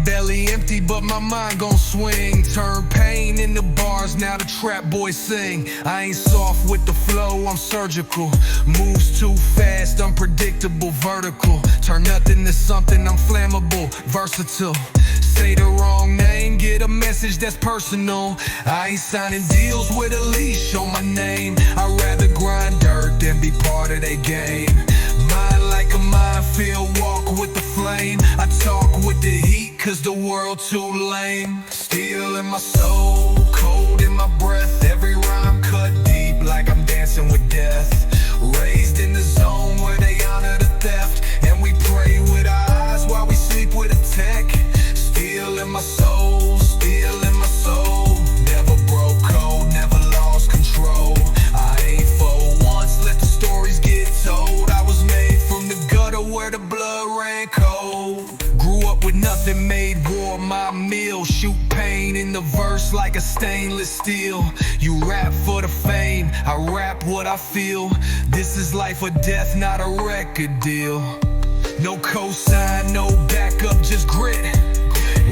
Belly empty, but my mind gon' swing. Turn pain into bars, now the trap boys sing. I ain't soft with the flow, I'm surgical. Moves too fast, unpredictable, vertical. Turn nothing to something, I'm flammable, versatile. Say the wrong name, get a message that's personal. I ain't signing deals with a leash on my name. I'd rather grind dirt than be part of their game. Mind like a minefield, walk with the flame. I talk with the heat, cause the world too lame. Steel in my soul, cold in my breath. Every rhyme cut deep like I'm dancing with death. Raised in the zone where they honor the theft, and we pray with our eyes while we sleep with a tech. Steel in my soul, steel in my soul. Never broke code, never lost control. I ain't for once, let the stories get told. I was made from the gutter where the blood ran cold. Grew up with nothing, made war my meal. Shoot pain in the verse like a stainless steel. You rap for the fame, I rap what I feel. This is life or death, not a record deal. No cosign, no backup, just grit.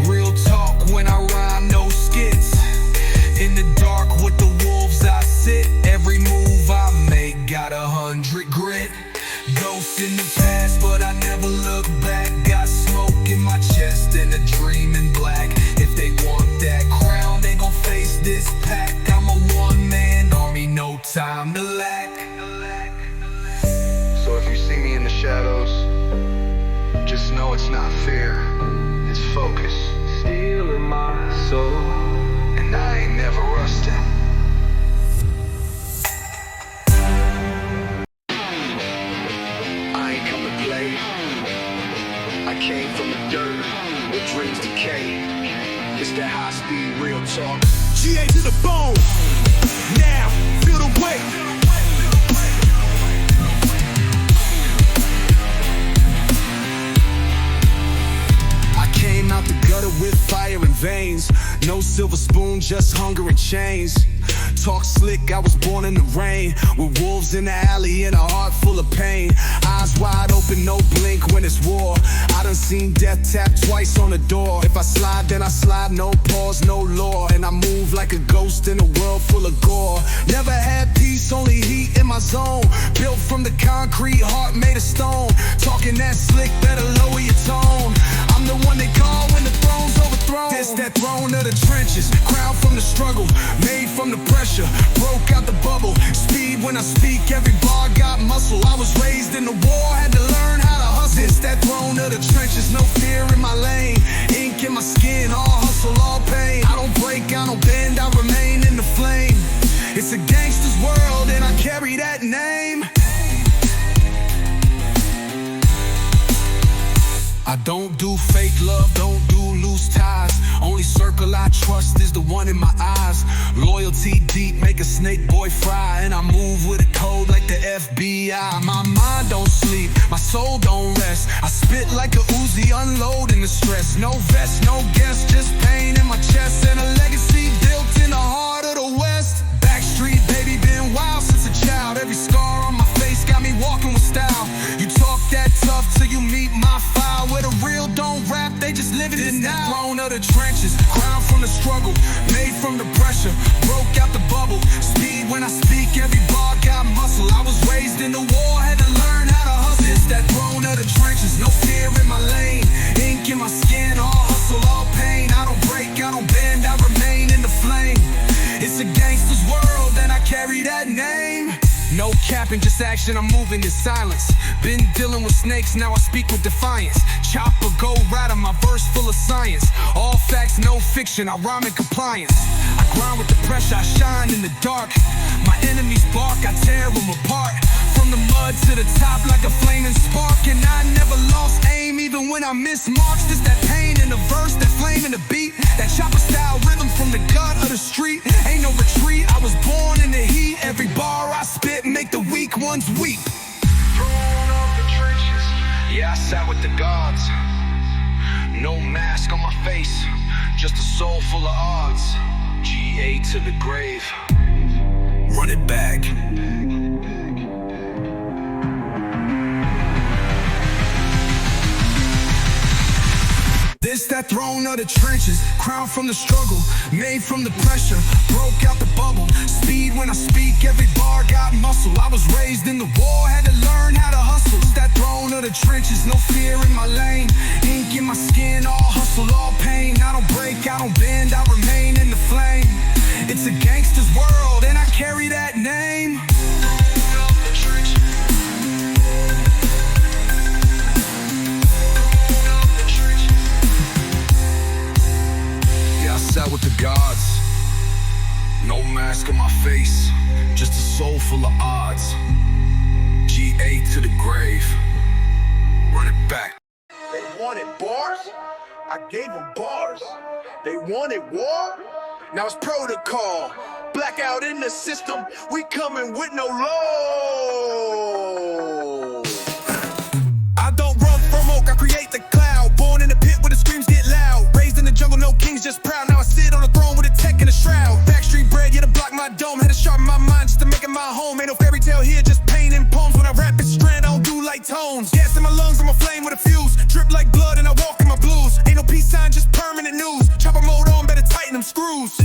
Real talk when I rhyme, no skits. In the dark with the wolves I sit. Every move I make got 100 grit. Ghosts in the past, but I never look back. Got smoke in my chest and a dream in black. If they want that crown, they gon' face this pack. I'm a one-man army, no time to lack. So if you see me in the shadows, just know it's not fear, it's focus. Stealing my soul, and I ain't never rusted. I ain't come to play. I came from the dirt, where dreams decay. It's that high speed, real talk. GA to the bone. Now, feel the weight. Came out the gutter with fire and veins. No silver spoon, just hunger and chains. Talk slick, I was born in the rain, with wolves in the alley and a heart full of pain. Eyes wide open, no blink when it's war. I done seen death tap twice on the door. If I slide, then I slide, no pause, no law. And I move like a ghost in a world full of gore. Never had peace, only heat in my zone. Built from the concrete, heart made of stone. Talking that slick, better lower your tone. I'm the one they call when the throne's overthrown. This that throne of the trenches, crown from the struggle, made from the pressure, broke out the bubble. Speed when I speak, every bar got muscle. I was raised in the war, had to learn how to hustle. This that throne of the trenches, no fear in my lane. Ink in my skin, all hustle, all pain. I don't break, I don't bend, I remain in the flame. It's a gangster's world and I carry that name. I don't do fake love, don't do loose ties. Only circle I trust is the one in my eyes. Loyalty deep, make a snake boy fry. And I move with a code like the FBI. My mind don't sleep, my soul don't rest. I spit like a Uzi, unloading the stress. No vest, no guess, just pain in my chest. And a legacy built in the heart of the West. Backstreet baby, been wild since a child. Every scar on my face got me walking with style. You talk that tough till you meet my file. Where the real don't rap, they just live it in now. Throne of the trenches, crown from the struggle, made from the pressure, broke out the bubble. Speed when I speak, every bar got muscle. I was raised in the war, had to learn how to hustle. It's that throne of the trenches, no fear in my lane. Ink in my skin, all hustle, all pain. I don't break, I don't bend, I remain in the flame. It's a gangster's world and I carry that name. No capping, just action, I'm moving in silence. Been dealing with snakes, now I speak with defiance. Chopper, go rider, my verse full of science. All facts, no fiction, I rhyme in compliance. I grind with the pressure, I shine in the dark. My enemies bark, I tear them apart. From the mud to the top like a flaming spark. And I never lost aim even when I missed marks. Just that pain in the verse, that flame in the beat. That chopper style rhythm from the gut of the street. Ain't no retreat, I was born in the heat. Every bar I spit make the weak ones weep. Throne of the trenches, yeah, I sat with the gods. No mask on my face, just a soul full of odds. GA to the grave, run it back. This that throne of the trenches, crown from the struggle, made from the pressure, broke out the bubble. Speed when I speak, every bar got muscle. I was raised in the war, had to learn how to hustle. This that throne of the trenches, no fear in my lane. Ink in my skin, all hustle, all pain. I don't break, I don't bend, I remain in the flame. It's a gangster's world and I carry that name. Out with the gods, no mask on my face, just a soul full of odds. GA to the grave, run it back. They wanted bars, I gave them bars. They wanted war, now it's protocol. Blackout in the system, we coming with no law. I don't run from oak, I create the cloud. Born in the pit where the screams get loud. Raised in the jungle, no kings, just proud. Now I sit on the throne with a tech and a shroud. Backstreet bread, yeah, to block my dome. Had to sharpen my mind just to make it my home. Ain't no fairy tale here, just pain and poems. When I rap it strand, I don't do like tones. Gas in my lungs, I'm a flame with a fuse. Drip like blood and I walk in my blues. Ain't no peace sign, just permanent news. Chopper mode on, better tighten them screws.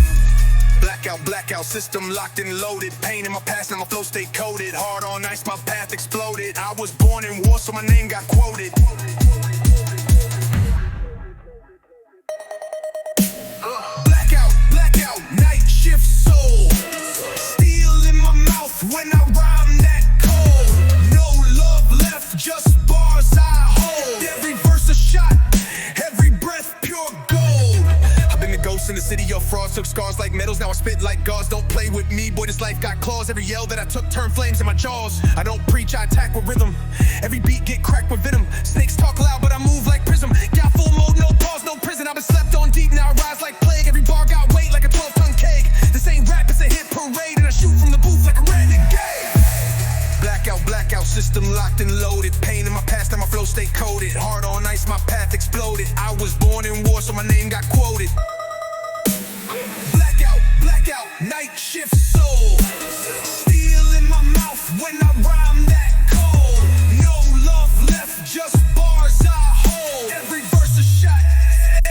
Blackout, system locked and loaded. Pain in my past, now my flow stay coded. Hard on ice, my path exploded. I was born in war, so my name got quoted. Blackout, night shift soul. Steel in my mouth, flaws, took scars like medals, now I spit like gauze. Don't play with me, boy, this life got claws. Every yell that I took turned flames in my jaws. I don't preach, I attack with rhythm. Every beat get cracked with venom. Snakes talk loud, but I move like prism. Got full mode, no pause, no prison. I've been slept on deep, now I rise like plague. Every bar got weight like a 12-ton keg. This ain't rap, it's a hit parade, and I shoot from the booth like a renegade. Blackout, system locked and loaded. Pain in my past and my flow stay coded. Hard on ice, my path exploded. I was born in war, so my name got quoted. Blackout, night shift soul. Steel in my mouth when I rhyme that cold. No love left, just bars I hold. Every verse a shot,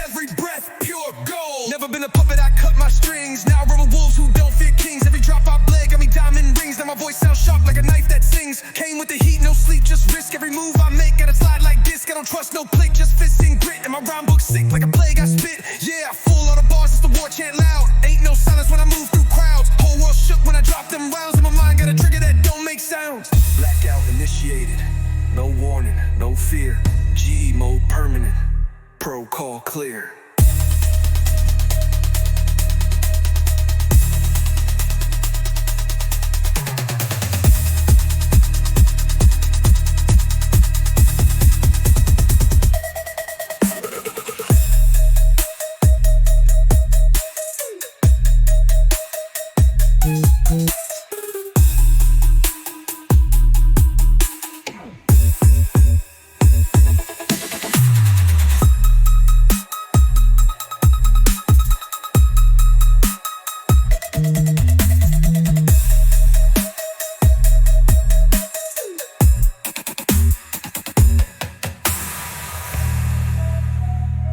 every breath pure gold. Never been a puppet, I cut my strings. Now I run with wolves who don't fear kings. Every drop I bled got me diamond rings. Now my voice sounds sharp like a knife that sings. Came with the heat, no sleep, just risk. Every move I make, gotta slide like disc. I don't trust no click, just fists and grit. And my rhyme book sick like a plague I spit. Yeah, full on the bars, it's the war chant loud. Ain't no silence when I move through crowds. Whole world shook when I drop them rounds. And my mind got a trigger that don't make sounds. Blackout initiated, no warning, no fear. GE mode permanent, pro call clear.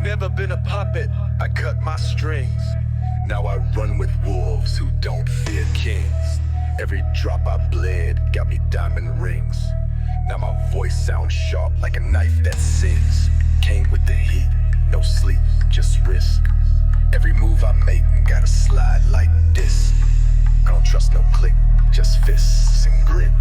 Never been a puppet, I cut my strings. Now I run with wolves who don't fear kings. Every drop I bled got me diamond rings. Now my voice sounds sharp like a knife that sings. Came with the heat, no sleep, just risk. Every move I make gotta slide like this. I don't trust no click, just fists and grit.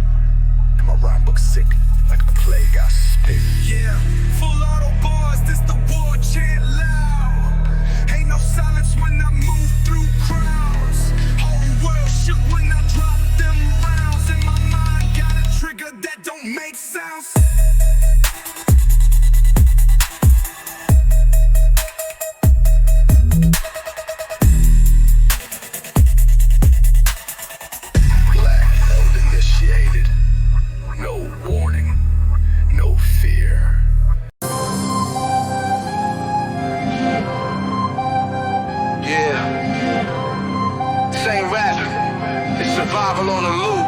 And my rhyme book sick like a plague I spit. Yeah, full auto bars, this the war chant loud. Ain't no silence when I move through crowds. Whole world shook when I drop them rounds. And my mind got a trigger that don't make sounds. Black mode initiated. No warning, no fear. Yeah. This ain't rap, it's survival on a loop.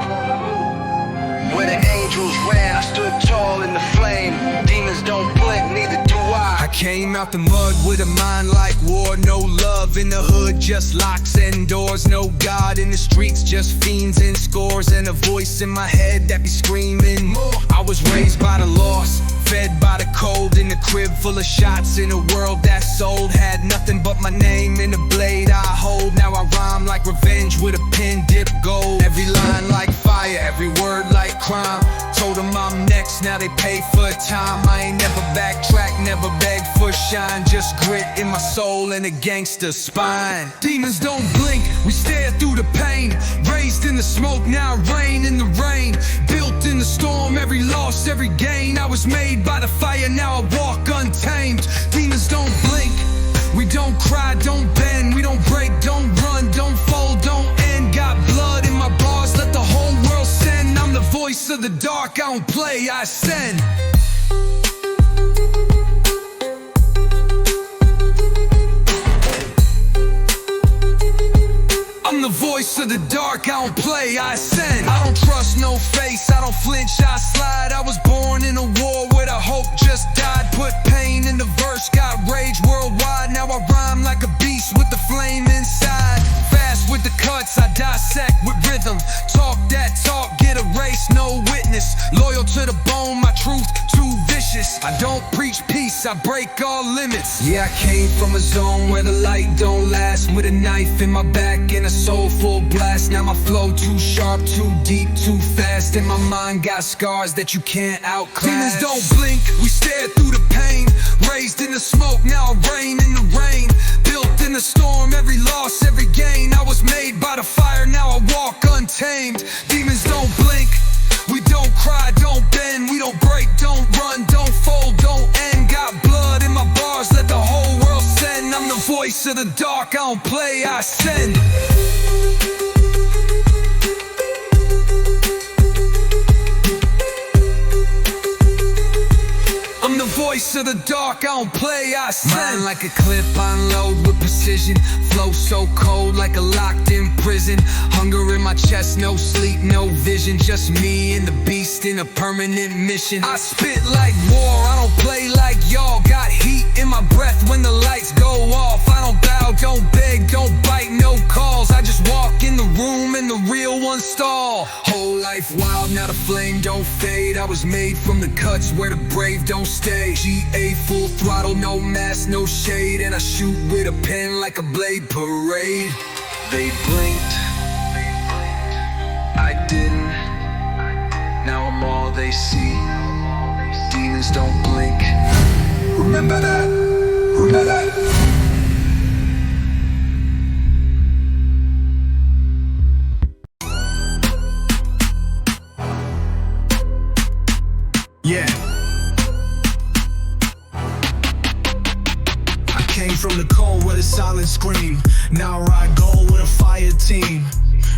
Where the angels ran, I stood tall in the flame. Demons don't blink, neither do I. I came out the mud with a mind like war. No love in the hood, just locks and doors. No God in the streets, just fiends and scores. And a voice in my head that be screaming more. I was raised by the lost, fed by the cold. In a crib full of shots, in a world that's old. Had nothing but my name in the blade I hold. Now I rhyme like revenge with a pen dipped gold. Every line like fire, every word like crime. Told them I'm next, now they pay for time. I ain't never backtrack, never beg for shine. Just grit in my soul and a gangster spine. Demons don't blink, we stare through the pain. Raised in the smoke, now rain in the rain. Built in the storm, every loss, every gain. I was made by the fire, now I walk untamed. Demons don't blink, we don't cry, don't bend. We don't break, don't run, don't fold, don't end. Got blood in my bars, let the whole world send. I'm the voice of the dark, I don't play, I send. I'm the voice of the dark, I don't play, I send. I don't trust no face, I don't flinch, I slide. I was born in a war where the hope just died. Put pain in the verse, got rage worldwide. Now I rhyme like a beast with the flame inside. Fast with the cuts, I dissect with rhythm. Talk that talk, get erased, no witness. Loyal to the bone, my truth too vicious. vicious. I don't preach peace, I break all limits. Yeah, I came from a zone where the light don't last, with a knife in my back and a soulful blast. Now my flow too sharp, too deep, too fast, and my mind got scars that you can't outclass. Demons don't blink, we stare through the pain. Raised in the smoke, now I reign in the rain. Built in the storm, every loss, every gain. I was made by the fire, now I walk untamed. Demons don't blink, we don't cry, don't bend. We don't break, don't run, don't fold, don't end. Got blood in my bars, let the whole world send. I'm the voice of the dark, I don't play, I send. I'm the voice of the dark, I don't play, I send. Mine like a clip, I unload with precision. Flow so cold like a locked in prison. Hunger in my chest, no sleep, no vision. Just me and the beast in a permanent mission. I spit like war, I don't play like y'all. Got heat in my breath when the lights go off. I don't bow, don't beg, don't bite, no calls. I just walk in the room and the real ones stall. Whole life wild, now the flame don't fade. I was made from the cuts where the brave don't stay. GA full throttle, no mask, no shade. And I shoot with a pen like a blade parade. They blinked, I didn't. Now I'm all they see. Demons don't blink. Remember that, remember that. Yeah. I came from the cold where the silence scream. Now I ride gold with a fire team.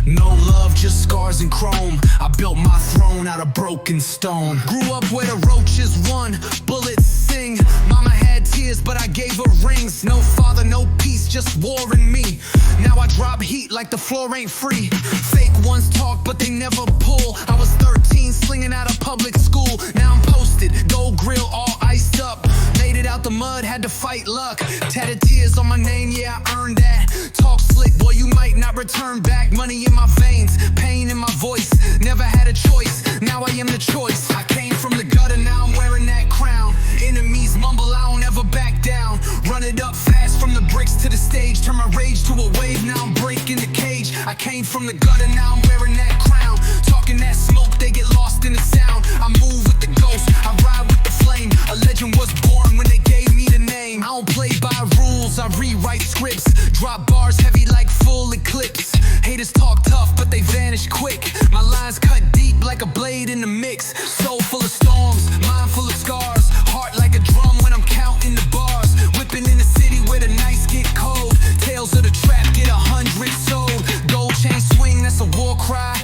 No love, just scars and chrome. I built my throne out of broken stone. Grew up where the roaches won, bullets sing. Mama had tears, but I gave her rings. No father, no peace, just war in me. Now I drop heat like the floor ain't free. Fake ones talk, but they never pull. I was 13, slinging out of public school. Now I'm posted, gold grill all iced up. Made it out the mud, had to fight luck. Tatted tears on my name, yeah, I earned that. Talk slick, boy, you might not return back. Money in my veins, pain in my voice. Never had a choice, now I am the choice. I came from the gutter, now I'm wearing that crown. Enemies mumble, I don't ever back down. Run it up fast from the bricks to the stage. Turn my rage to a wave, now I'm breaking the cage. I came from the gutter, now I'm wearing that crown. Talking that smoke, they get lost in the sound. I move with the ghost, I ride with the flame. A legend was born when they gave me the name. I don't play by rules, I rewrite scripts. Drop bars heavy like full eclipse. Haters talk tough, but they vanish quick. My lines cut deep like a blade in the mix. Soul full of storms, mind full of scars. Heart like a drum when I'm counting the bars. Whipping in the city where the nights get cold. Tales of the trap get 100 sold. Gold chain swing, that's a war cry.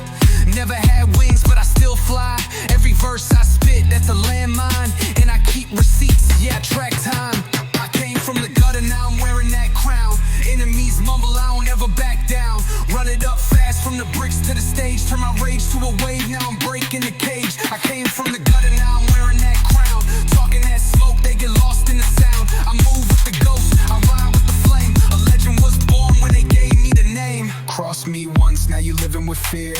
Never had wings, but I still fly. Every verse I spit, that's a landmine. And I keep receipts, yeah, track time. I came from the gutter, now I'm wearing that crown. Enemies mumble, I don't ever back down. Run it up fast from the bricks to the stage. Turn my rage to a wave, now I'm breaking the cage. I came from the gutter, now I'm wearing that crown. Talking that smoke, they get lost in the sound. I move with the ghost, I ride with the flame. A legend was born when they gave me the name. Cross me once, now you living with fear.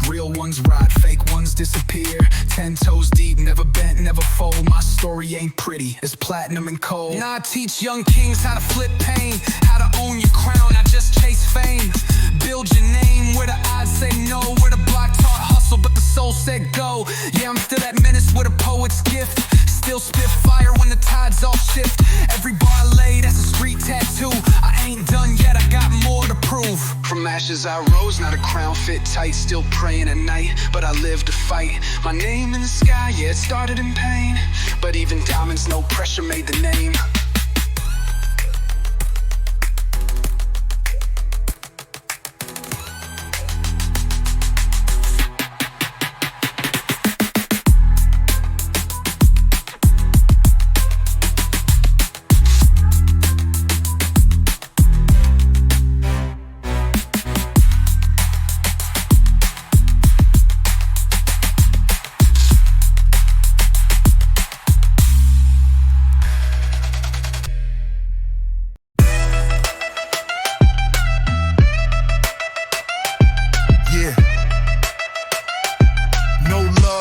Real ones ride, fake ones disappear. 10 toes deep, never bent, never fold. My story ain't pretty, it's platinum and cold. Now I teach young kings how to flip pain, how to own your crown, I just chase fame. Build your name where the odds say no, where the block taught hustle but the soul said go. Yeah, I'm still that menace with a poet's gift. Still spit fire when the tides all shift. Every bar I lay, that's a street tattoo. I ain't done yet, I got more to prove. From ashes I rose, now the crown fit tight. Still praying at night, but I live to fight. My name in the sky, yeah, it started in pain. But even diamonds, no pressure made the name.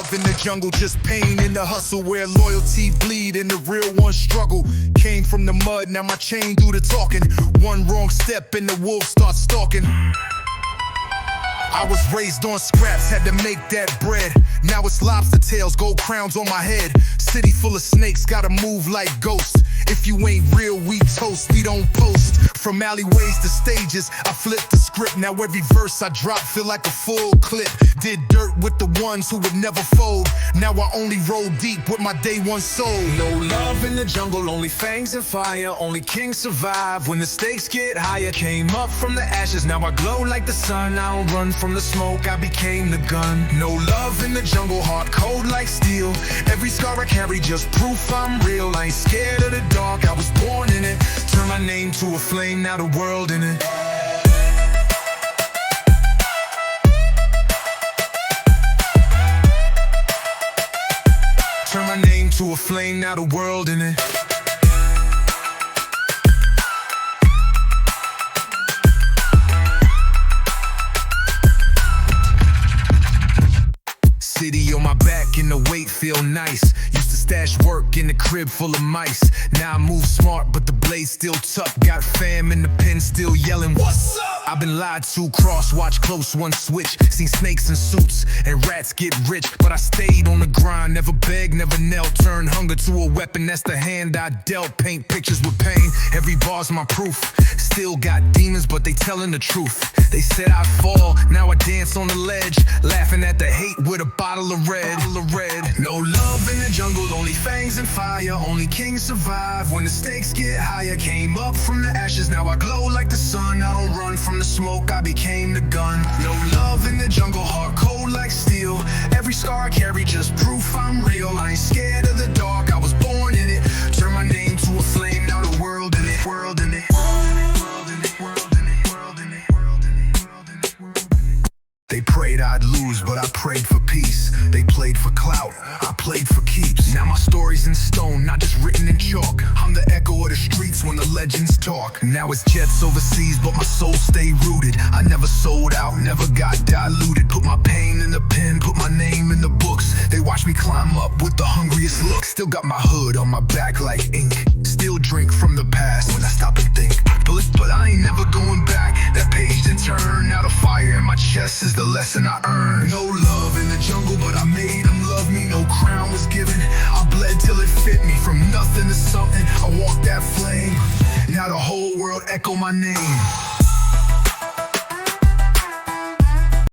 love in the jungle, just pain in the hustle. Where loyalty bleed and the real one struggle. Came from the mud, now my chain do the talking. One wrong step and the wolf starts stalking. I was raised on scraps, had to make that bread. Now it's lobster tails, gold crowns on my head. City full of snakes, gotta move like ghosts. If you ain't real, we toast, we don't post. From alleyways to stages, I flip the script. Now every verse I drop feel like a full clip. Did dirt with the ones who would never fold. Now I only roll deep with my day one soul. No love in the jungle, only fangs and fire. Only kings survive when the stakes get higher. Came up from the ashes, now I glow like the sun. I don't run from the smoke, I became the gun. No love in the jungle, heart cold like steel. Every scar I carry, just proof I'm real. I ain't scared of the dark, I was born in it. Turn my name to a flame, now the world in it. Turn my name to a flame, now the world in it. City on my back and the weight feel nice. Used to stash work in the crib full of mice. Now I move smart, but the blade still tough. Got fam in the pen still yelling, what's up? I've been lied to, cross, watch close, one switch. Seen snakes in suits and rats get rich, but I stayed on the grind, never begged, never knelt. Turned hunger to a weapon, that's the hand I dealt. Paint pictures with pain, every bar's my proof. Still got demons, but they telling the truth. They said I'd fall, now I dance on the ledge, laughing at the hate with a bottle of red. No love in the jungle, only fangs and fire. Only kings survive when the stakes get higher. Came up from the ashes, now I glow like the sun. I don't run from the smoke, I became the gun. No love in the jungle, heart cold like steel. Every scar I carry, just proof I'm real. I ain't scared of the dark, I was born in it. Turn my name to a flame, now the world in it. World in it. They prayed I'd lose, but I prayed for peace. They played for clout, I played for keeps. Now my story's in stone, not just written in chalk. I'm the echo of the streets when the legends talk. Now it's jets overseas, but my soul stay rooted. I never sold out, never got diluted. Put my pain in the pen, put my name in the books. They watch me climb up with the hungriest look. Still got my hood on my back like ink. Still drink from the past when I stop and think. But I ain't never going back. That page to turn, now the fire in my chest is the lesson I earned. No love in the jungle, but I made them love me. No crown was given, I bled till it fit me. From nothing to something, I walked that flame. Now the whole world echo my name.